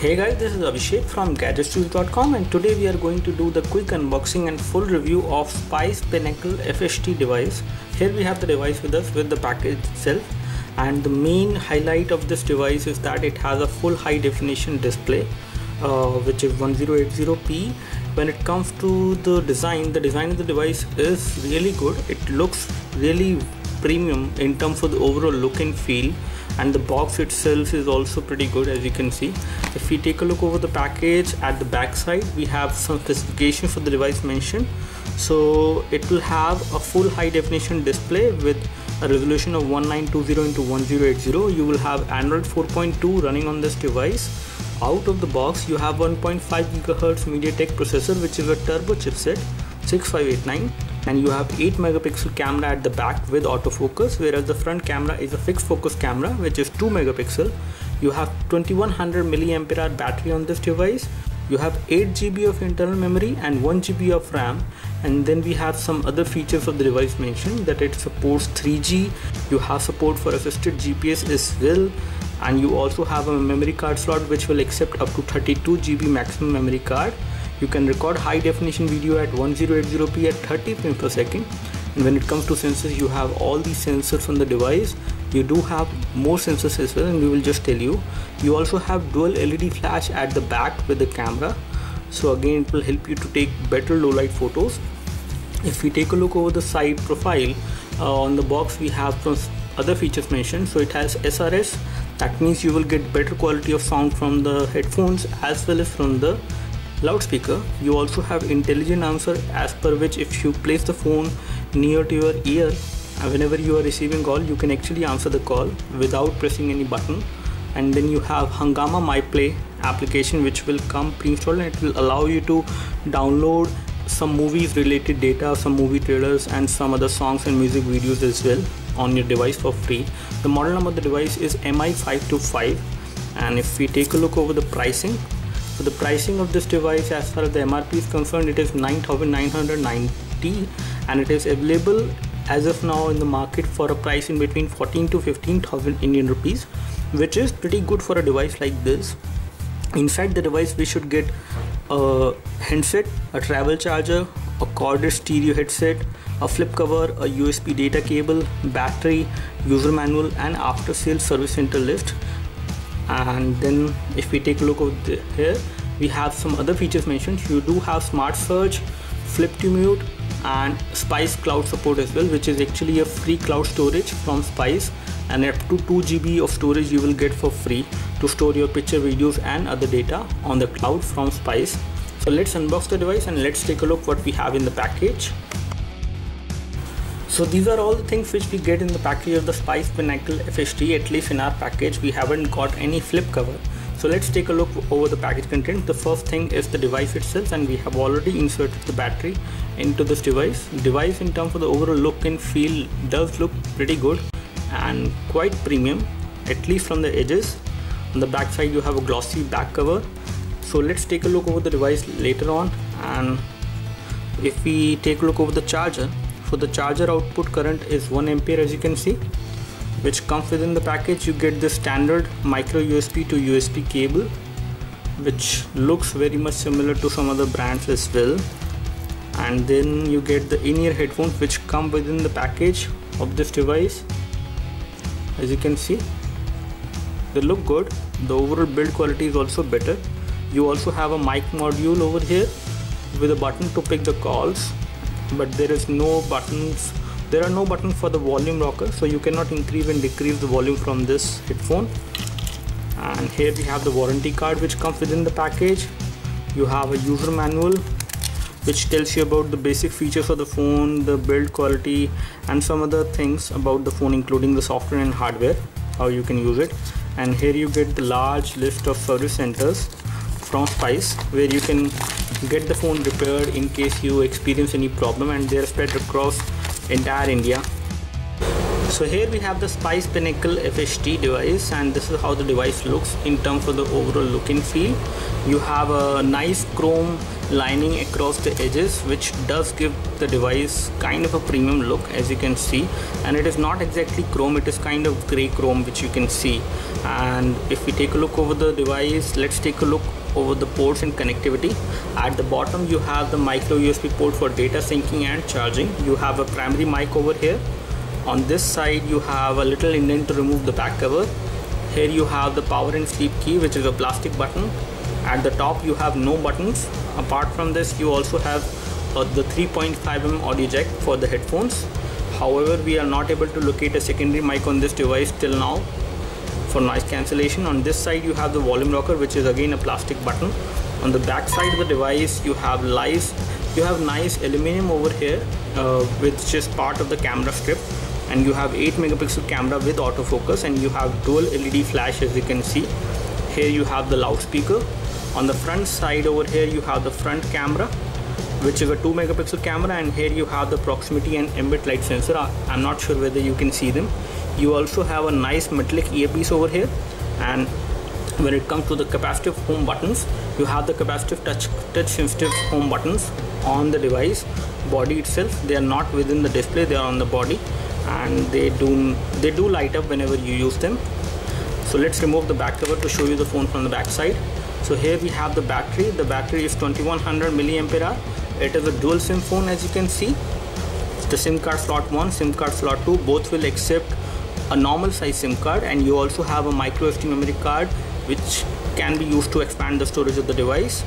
Hey guys, this is Abhishek from gadgetstudio.com, and today we are going to do the quick unboxing and full review of Spice Pinnacle FHD device. Here we have the device with us with the package itself, and the main highlight of this device is that it has a full high definition display which is 1080p. When it comes to the design of the device is really good. It looks really premium in terms of the overall look and feel, and the box itself is also pretty good, as you can see. If we take a look over the package, at the back side we have some specifications for the device mentioned. So it will have a full high definition display with a resolution of 1920x1080. You will have Android 4.2 running on this device. Out of the box you have 1.5 GHz MediaTek processor, which is a turbo chipset 6589, and you have 8 megapixel camera at the back with autofocus, whereas the front camera is a fixed focus camera which is 2 megapixel. You have 2100 mAh battery on this device. You have 8 GB of internal memory and 1 GB of RAM, and then we have some other features of the device mentioned, that it supports 3G. You have support for assisted GPS as well, and you also have a memory card slot which will accept up to 32 GB maximum memory card. You can record high definition video at 1080p at 30 frames per second. And when it comes to sensors, you have all these sensors on the device. You do have more sensors as well, and we will just tell you. You also have dual LED flash at the back with the camera, so again it will help you to take better low light photos. If we take a look over the side profile, on the box we have some other features mentioned. So it has SRS, that means you will get better quality of sound from the headphones as well as from the loudspeaker. You also have intelligent answer, as per which if you place the phone near to your ear, whenever you are receiving call, you can actually answer the call without pressing any button. And then you have Hungama MyPlay application which will come pre-installed, and it will allow you to download some movies related data, some movie trailers and some other songs and music videos as well on your device for free. The model number of the device is MI525, and if we take a look over the pricing, so the pricing of this device as far as the MRP is concerned, it is 9,990, and it is available as of now in the market for a price in between 14 to 15,000 Indian rupees, which is pretty good for a device like this. Inside the device we should get a handset, a travel charger, a corded stereo headset, a flip cover, a USB data cable, battery, user manual and after sales service center list. And then if we take a look over here, we have some other features mentioned. You do have smart search, flip to mute and Spice cloud support as well, which is actually a free cloud storage from Spice, and up to 2 GB of storage you will get for free to store your picture, videos and other data on the cloud from Spice. So let's unbox the device and let's take a look what we have in the package. So these are all the things which we get in the package of the Spice Pinnacle FHD. At least in our package we haven't got any flip cover. So let's take a look over the package content. The first thing is the device itself, and we have already inserted the battery into this device. Device in terms of the overall look and feel does look pretty good and quite premium, at least from the edges. On the back side you have a glossy back cover. So let's take a look over the device later on. And if we take a look over the charger, so the charger output current is 1 ampere, as you can see, which comes within the package. You get the standard micro USB to USB cable, which looks very much similar to some other brands as well. And then you get the in-ear headphones which come within the package of this device. As you can see, they look good. The overall build quality is also better. You also have a mic module over here with a button to pick the calls, but there are no buttons for the volume rocker, so you cannot increase and decrease the volume from this headphone. And here we have the warranty card which comes within the package. You have a user manual which tells you about the basic features of the phone, the build quality and some other things about the phone, including the software and hardware, how you can use it. And here you get the large list of service centers from Spice, where you can get the phone repaired in case you experience any problem, and they are spread across entire India. So here we have the Spice Pinnacle FHD device, and this is how the device looks in terms of the overall look and feel. You have a nice chrome lining across the edges, which does give the device kind of a premium look, as you can see. And it is not exactly chrome, it is kind of grey chrome, which you can see. And if we take a look over the device, let's take a look over the ports and connectivity. At the bottom you have the micro USB port for data syncing and charging. You have a primary mic over here. On this side you have a little indent to remove the back cover. Here you have the power and sleep key, which is a plastic button. At the top you have no buttons. Apart from this, you also have the 3.5mm audio jack for the headphones. However, we are not able to locate a secondary mic on this device till now for noise cancellation. On this side you have the volume rocker, which is again a plastic button. On the back side of the device you have nice aluminum over here, which is part of the camera strip, and you have 8 megapixel camera with autofocus, and you have dual LED flash, as you can see. Here you have the loudspeaker. On the front side over here you have the front camera, which is a 2 megapixel camera, and here you have the proximity and ambient light sensor. I'm not sure whether you can see them. You also have a nice metallic earpiece over here. And when it comes to the capacitive home buttons, you have the capacitive touch sensitive home buttons on the device body itself. They are not within the display, they are on the body, and they do light up whenever you use them. So let's remove the back cover to show you the phone from the back side. So here we have the battery. The battery is 2100 mAh. It is a dual SIM phone, as you can see. The SIM card slot 1, SIM card slot 2, both will accept a normal size SIM card, and you also have a micro SD memory card, which can be used to expand the storage of the device.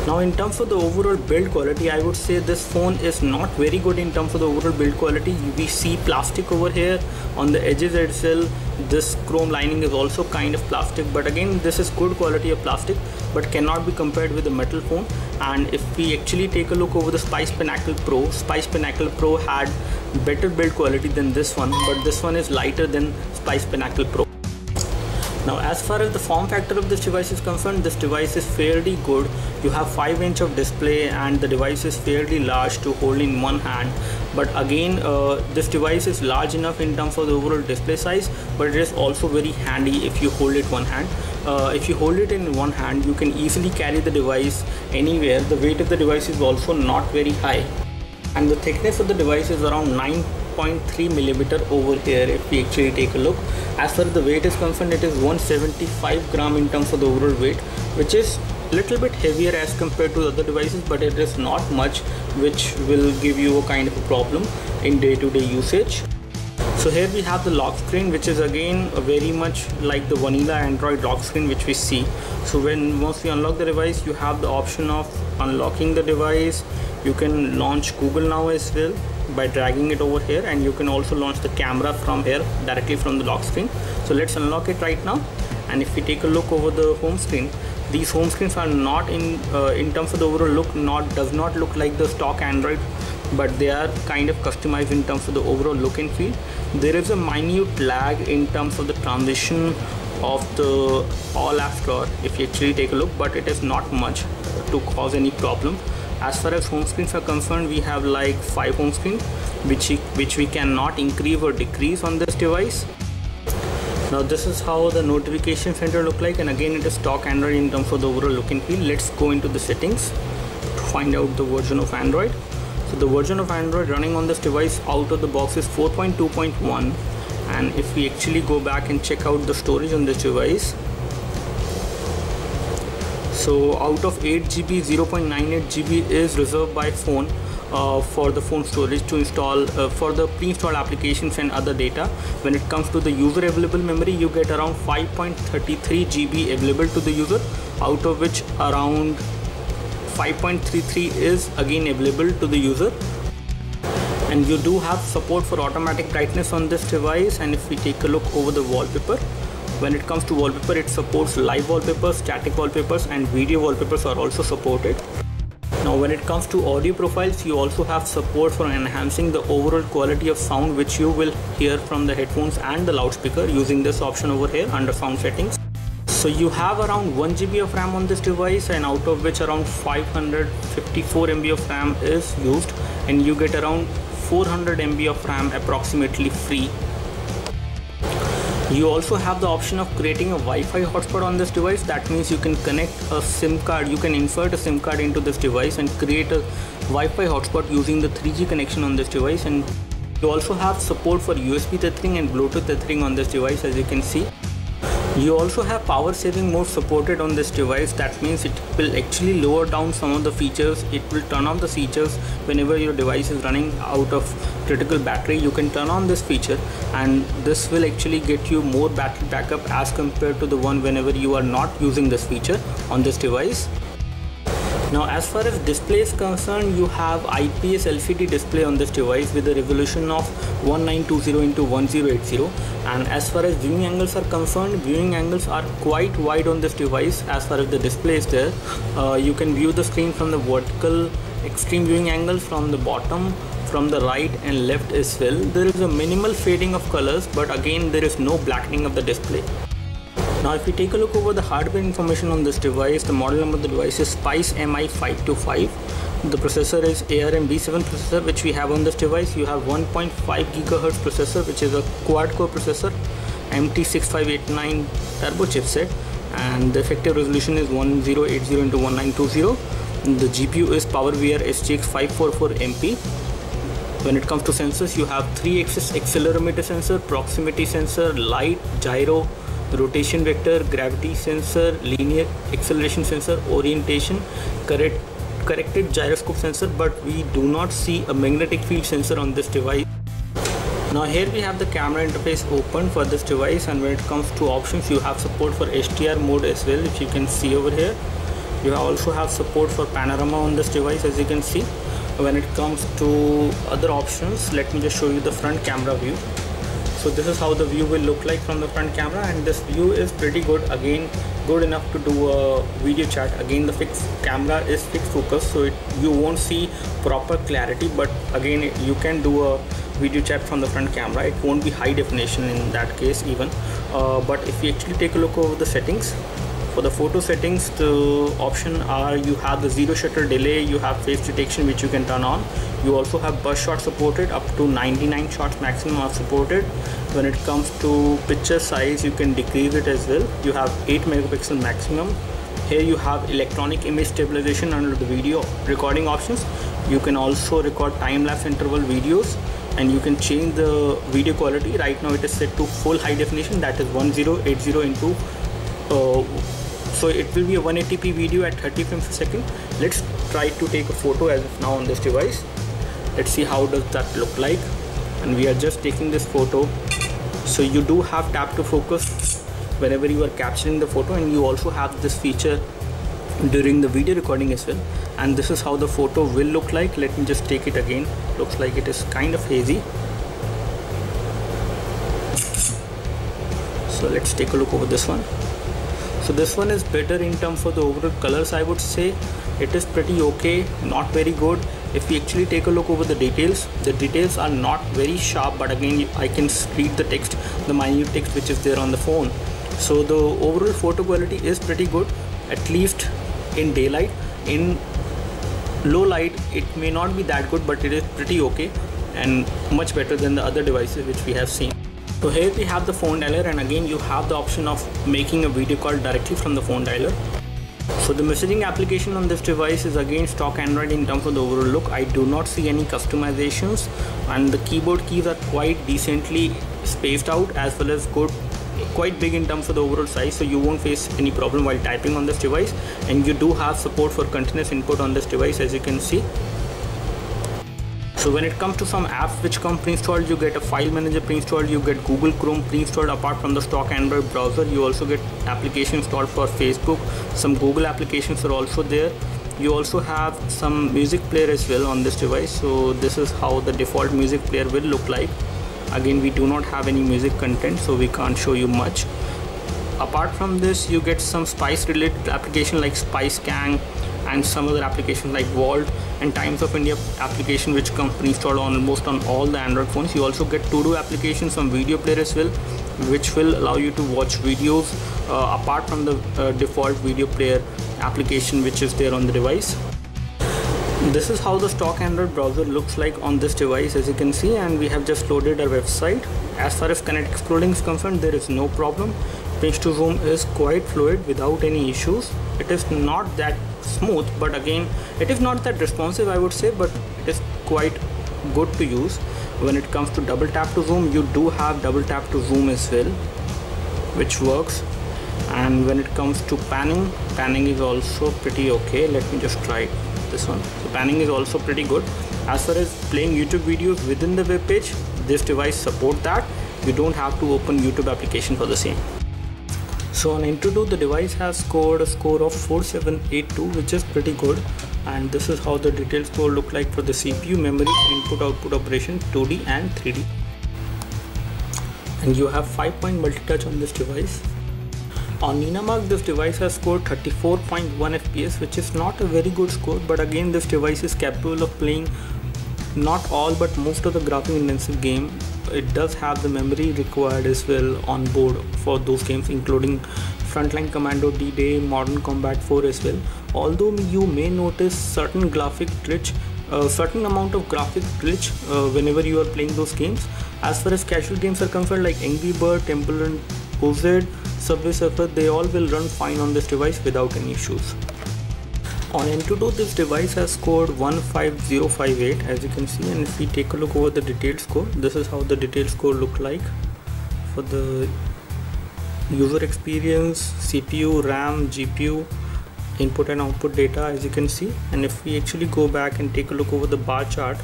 Now in terms of the overall build quality, I would say this phone is not very good in terms of the overall build quality. We see plastic over here on the edges itself. This chrome lining is also kind of plastic, but again this is good quality of plastic, but cannot be compared with the metal phone. And if we actually take a look over the Spice Pinnacle Pro, Spice Pinnacle Pro had better build quality than this one, but this one is lighter than Spice Pinnacle Pro. Now as far as the form factor of this device is concerned, this device is fairly good. You have 5" of display, and the device is fairly large to hold in one hand. But again, this device is large enough in terms of the overall display size, but it is also very handy if you hold it one hand. If you hold it in one hand, you can easily carry the device anywhere. The weight of the device is also not very high, and the thickness of the device is around 9.3 millimeter over here. If we actually take a look, as far as the weight is concerned, it is 175 gram in terms of the overall weight, which is little bit heavier as compared to other devices, but it is not much, which will give you a kind of a problem in day-to-day usage. So here we have the lock screen, which is again very much like the vanilla Android lock screen which we see. So once you unlock the device, you have the option of unlocking the device. You can launch Google Now as well by dragging it over here, and you can also launch the camera from here directly from the lock screen. So let's unlock it right now. And if we take a look over the home screen, these home screens are not in terms of the overall look, does not look like the stock Android, but they are kind of customized in terms of the overall look and feel. There is a minute lag in terms of the transition of the all app store if you actually take a look, but it is not much to cause any problem. As far as home screens are concerned, we have like 5 home screens which we cannot increase or decrease on this device. Now this is how the notification center look like, and again it is stock Android in terms of the overall look and feel. Let's go into the settings to find out the version of Android. So the version of Android running on this device out of the box is 4.2.1, and if we actually go back and check out the storage on this device, so out of 8 GB, 0.98 GB is reserved by phone for the phone storage to install for the pre-installed applications and other data. When it comes to the user available memory, you get around 5.33 GB available to the user, out of which around 5.33 is again available to the user. And you do have support for automatic brightness on this device. And if we take a look over the wallpaper, when it comes to wallpaper, it supports live wallpapers, static wallpapers, and video wallpapers are also supported. Now when it comes to audio profiles, you also have support for enhancing the overall quality of sound, which you will hear from the headphones and the loudspeaker using this option over here under sound settings. So you have around 1 GB of RAM on this device, and out of which around 554 MB of RAM is used, and you get around 400 MB of RAM approximately free. You also have the option of creating a Wi-Fi hotspot on this device. That means you can connect a SIM card, you can insert a SIM card into this device and create a Wi-Fi hotspot using the 3G connection on this device. And you also have support for USB tethering and Bluetooth tethering on this device, as you can see. You also have power saving mode supported on this device. That means it will actually lower down some of the features. It will turn off the features whenever your device is running out of critical battery. You can turn on this feature and this will actually get you more battery backup as compared to the one whenever you are not using this feature on this device. Now as far as display is concerned, you have IPS LCD display on this device with a resolution of 1920x1080, and as far as viewing angles are concerned, viewing angles are quite wide on this device. As far as the display is there, you can view the screen from the vertical extreme viewing angle, from the bottom, from the right and left as well. There is a minimal fading of colors, but again there is no blackening of the display. Now if we take a look over the hardware information on this device, the model number of the device is Spice MI525. The processor is ARM V7 processor which we have on this device. You have 1.5 GHz processor which is a quad core processor, MT6589 turbo chipset, and the effective resolution is 1080x1920. The GPU is PowerVR SGX 544MP. When it comes to sensors, you have 3-axis accelerometer sensor, proximity sensor, light, gyro, rotation vector, gravity sensor, linear acceleration sensor, orientation, corrected gyroscope sensor, but we do not see a magnetic field sensor on this device. Now here we have the camera interface open for this device, and when it comes to options, you have support for HDR mode as well, which you can see over here. You also have support for panorama on this device, as you can see. When it comes to other options, let me just show you the front camera view. So this is how the view will look like from the front camera, and this view is pretty good, again good enough to do a video chat. Again the fixed camera is fixed focus, so you won't see proper clarity, but again you can do a video chat from the front camera. It won't be high definition in that case even, but if you actually take a look over the settings, for the photo settings, the option are, you have the zero shutter delay, you have face detection which you can turn on. You also have burst shot supported, up to 99 shots maximum are supported. When it comes to picture size, you can decrease it as well. You have 8 megapixel maximum. Here you have electronic image stabilization under the video recording options. You can also record time-lapse interval videos, and you can change the video quality. Right now it is set to full high definition, that is 1080 into so it will be a 180p video at 30 frames per second. Let's try to take a photo as of now on this device. Let's see how does that look like, and we are just taking this photo. So you do have tap to focus whenever you are capturing the photo, and you also have this feature during the video recording as well. And this is how the photo will look like. Let me just take it again. Looks like it is kind of hazy. So let's take a look over this one. So this one is better in terms of the overall colors, I would say. It is pretty okay, not very good. If we actually take a look over the details are not very sharp, but again I can read the text, the minute text which is there on the phone. So the overall photo quality is pretty good, at least in daylight. In low light it may not be that good, but it is pretty okay and much better than the other devices which we have seen. So here we have the phone dialer, and again you have the option of making a video call directly from the phone dialer. So the messaging application on this device is again stock Android in terms of the overall look. I do not see any customizations, and the keyboard keys are quite decently spaced out, as well as quite big in terms of the overall size, so you won't face any problem while typing on this device. And you do have support for continuous input on this device, as you can see. So when it comes to some apps which come pre-installed, you get a file manager pre-installed, you get Google Chrome pre-installed. Apart from the stock Android browser, you also get applications installed for Facebook. Some Google applications are also there. You also have some music player as well on this device. So this is how the default music player will look like. Again, we do not have any music content, so we can't show you much. Apart from this, you get some Spice related application like Spice Gang, and some other applications like Vault and Times of India application, which come pre-installed on almost on all the Android phones. You also get To-Do applications, some video player as well, which will allow you to watch videos apart from the default video player application which is there on the device. This is how the stock Android browser looks like on this device, as you can see, and we have just loaded our website. As far as kinetic scrolling is concerned, there is no problem. Pinch to zoom is quite fluid without any issues. It is not that smooth, but again it is not that responsive, I would say, but it is quite good to use. When it comes to double tap to zoom, you do have double tap to zoom as well, which works. And when it comes to panning is also pretty okay. Let me just try this one. So panning is also pretty good. As far as playing YouTube videos within the web page, this device support that. You don't have to open YouTube application for the same. So on Antutu, the device has scored a score of 4782, which is pretty good. And this is how the detailed score look like for the CPU, memory, input output operation, 2D and 3D. And you have 5-point multi-touch on this device. On Ninamark, this device has scored 34.1 FPS, which is not a very good score, but again this device is capable of playing not all but most of the graphic intensive game. It does have the memory required as well on board for those games, including Frontline Commando, D-Day, Modern Combat 4 as well. Although you may notice certain graphic glitch, certain amount of graphic glitch whenever you are playing those games. As far as casual games are concerned, like Angry Bird, Temple Run, OZ, Subway Surfer, they all will run fine on this device without any issues. On Antutu, this device has scored 15058, as you can see, and if we take a look over the detailed score, this is how the detailed score look like for the user experience, CPU, RAM, GPU, input and output data, as you can see. And if we actually go back and take a look over the bar chart,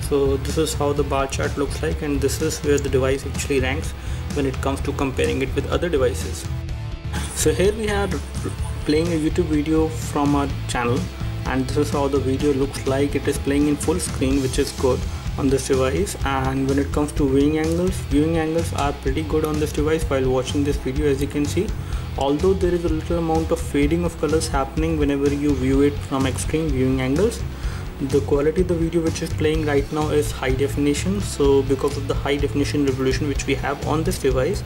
so this is how the bar chart looks like, and this is where the device actually ranks when it comes to comparing it with other devices. So here we are playing a YouTube video from our channel, and this is how the video looks like. It is playing in full screen, which is good on this device. And when it comes to viewing angles are pretty good on this device while watching this video, as you can see. Although there is a little amount of fading of colors happening whenever you view it from extreme viewing angles, the quality of the video which is playing right now is high definition. So because of the high definition resolution which we have on this device,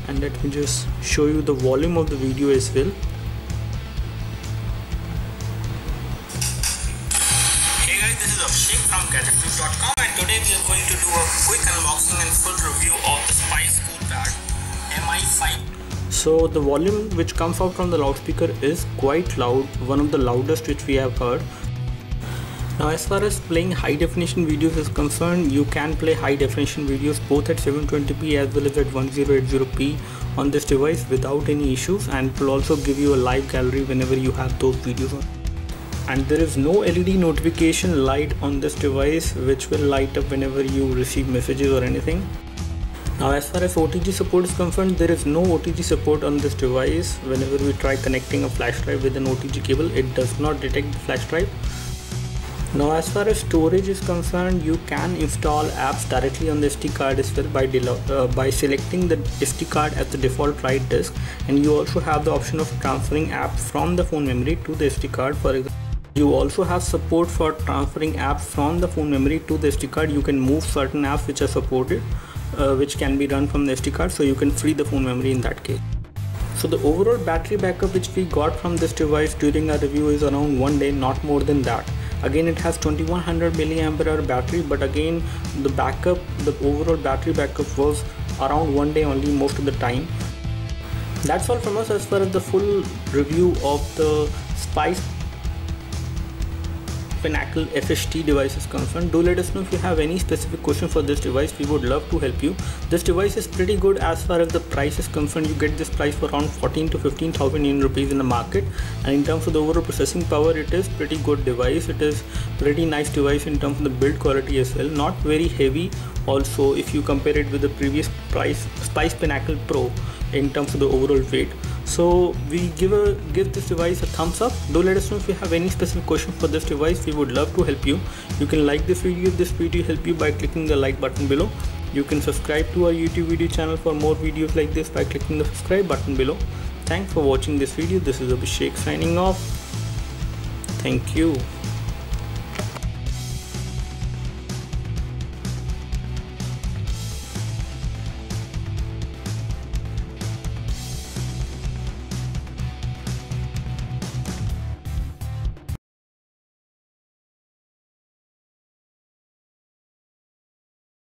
and let me just show you the volume of the video as well. Hey guys, this is Abhishek from gadgetnews.com, and today we are going to do a quick unboxing and full review of the Spice Coolpad MI5. So the volume which comes out from the loudspeaker is quite loud, one of the loudest which we have heard. Now as far as playing high definition videos is concerned, you can play high definition videos both at 720p as well as at 1080p on this device without any issues, and it will also give you a live gallery whenever you have those videos on. And there is no LED notification light on this device which will light up whenever you receive messages or anything. Now as far as OTG support is concerned, there is no OTG support on this device. Whenever we try connecting a flash drive with an OTG cable, it does not detect the flash drive. Now as far as storage is concerned, you can install apps directly on the SD card as well by selecting the SD card as the default write disk, and you also have the option of transferring apps from the phone memory to the SD card. For example, you also have support for transferring apps from the phone memory to the SD card. You can move certain apps which are supported, which can be run from the SD card, so you can free the phone memory in that case. So the overall battery backup which we got from this device during our review is around 1 day, not more than that. Again, it has 2100 mAh battery, but again the overall battery backup was around 1 day only most of the time. That's all from us as far as the full review of the Spice Pinnacle FHD device is concerned. Do let us know if you have any specific question for this device. We would love to help you. This device is pretty good as far as the price is concerned. You get this price for around 14 to 15,000 Indian rupees in the market, and in terms of the overall processing power, it is pretty good device. It is pretty nice device in terms of the build quality as well. Not very heavy also if you compare it with the previous price Spice Pinnacle Pro in terms of the overall weight. So we give this device a thumbs up. Do let us know if you have any specific question for this device. We would love to help you. You can like this video if this video helped you by clicking the like button below. You can subscribe to our YouTube video channel for more videos like this by clicking the subscribe button below. Thanks for watching this video. This is Abhishek signing off. Thank you.